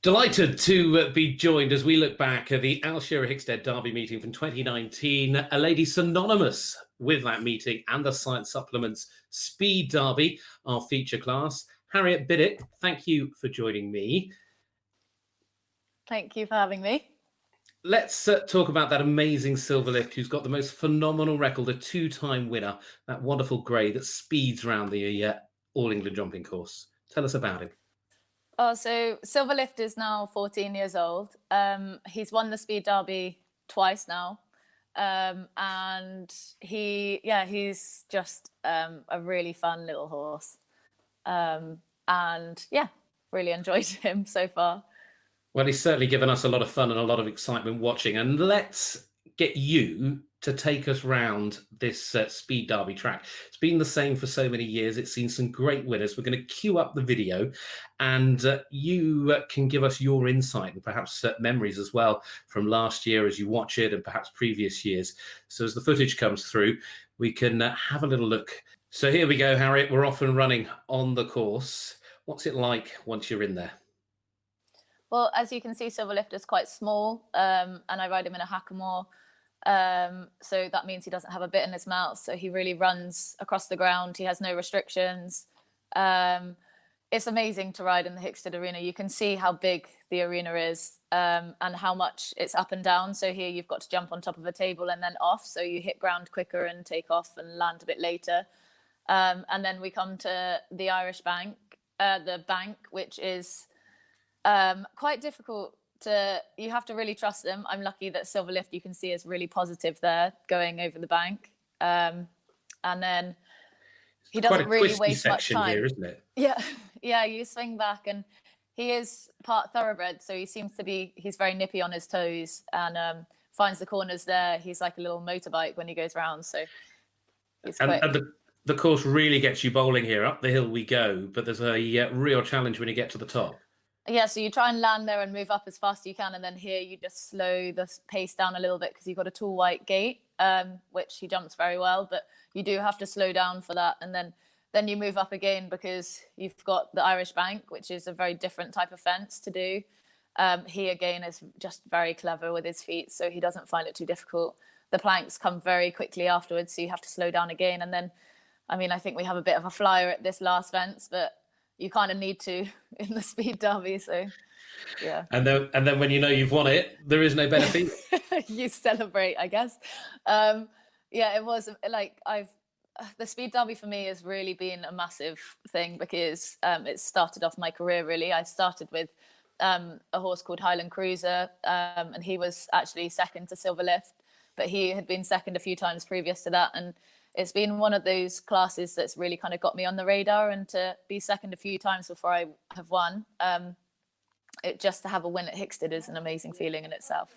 Delighted to be joined as we look back at the Al Shearer-Hickstead Derby meeting from 2019, a lady synonymous with that meeting and the Science Supplements Speed Derby, our feature class. Harriet Biddick, thank you for joining me. Thank you for having me. Let's talk about that amazing silver lift who's got the most phenomenal record, a two-time winner, that wonderful grey that speeds around the All England jumping course. Tell us about him. Oh, so Silverlift is now 14 years old. He's won the Speed Derby twice now. And he's just a really fun little horse. And yeah, really enjoyed him so far. Well, he's certainly given us a lot of fun and a lot of excitement watching. And let's get you to take us round this Speed Derby track. It's been the same for so many years. It's seen some great winners. We're going to queue up the video and you can give us your insight and perhaps memories as well from last year as you watch it and perhaps previous years. So as the footage comes through, we can have a little look. So here we go, Harriet. We're off and running on the course. What's it like once you're in there? Well, as you can see, Silverlift is quite small, and I ride him in a hackamore. So that means he doesn't have a bit in his mouth. So he really runs across the ground. He has no restrictions. It's amazing to ride in the Hickstead Arena. You can see how big the arena is and how much it's up and down. So here you've got to jump on top of a table and then off. So you hit ground quicker and take off and land a bit later. And then we come to the Irish Bank, the bank, which is quite difficult. You have to really trust them. I'm lucky that Silverlift, you can see, is really positive there going over the bank. And then he doesn't really waste much time here, isn't it? Yeah, you swing back, and he is part thoroughbred, so he's very nippy on his toes and finds the corners there. He's like a little motorbike when he goes round, so he's quick. And the course really gets you bowling here. Up the hill we go, but there's a real challenge when you get to the top. Yeah, so you try and land there and move up as fast as you can, and then here you just slow the pace down a little bit because you've got a tall white gate, which he jumps very well, but you do have to slow down for that, and then you move up again because you've got the Irish Bank, which is a very different type of fence to do. He again is just very clever with his feet, so he doesn't find it too difficult. The planks come very quickly afterwards, so you have to slow down again, and then, I mean, I think we have a bit of a flyer at this last fence, but you kind of need to in the Speed Derby, so yeah. And then when you know you've won it, there is no better feeling. You celebrate, I guess. Yeah, it was like the Speed Derby for me has really been a massive thing because it started off my career, really. I started with a horse called Highland Cruiser, and he was actually second to Silverlift, but he had been second a few times previous to that, and it's been one of those classes that's really kind of got me on the radar, and to be second a few times before I have won, just to have a win at Hickstead is an amazing feeling in itself.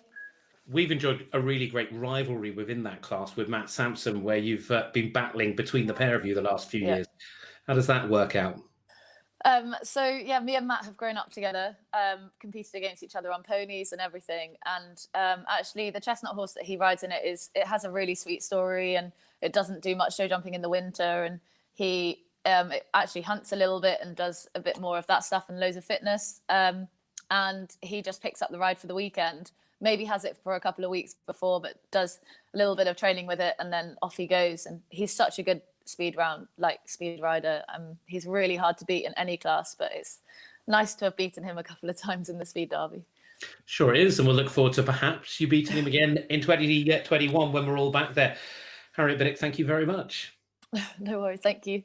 We've enjoyed a really great rivalry within that class with Matt Sampson, where you've been battling between the pair of you the last few years. How does that work out? So yeah, me and Matt have grown up together, competed against each other on ponies and everything. And actually, the chestnut horse that he rides in it has a really sweet story, and it doesn't do much show jumping in the winter. And he actually hunts a little bit and does a bit more of that stuff and loads of fitness. And he just picks up the ride for the weekend. Maybe has it for a couple of weeks before, but does a little bit of training with it, and then off he goes. And he's such a good speed rider. He's really hard to beat in any class, but it's nice to have beaten him a couple of times in the Speed Derby. Sure is, and we'll look forward to perhaps you beating him again in 2021 when we're all back there. Harriet Biddick, thank you very much. No worries, thank you.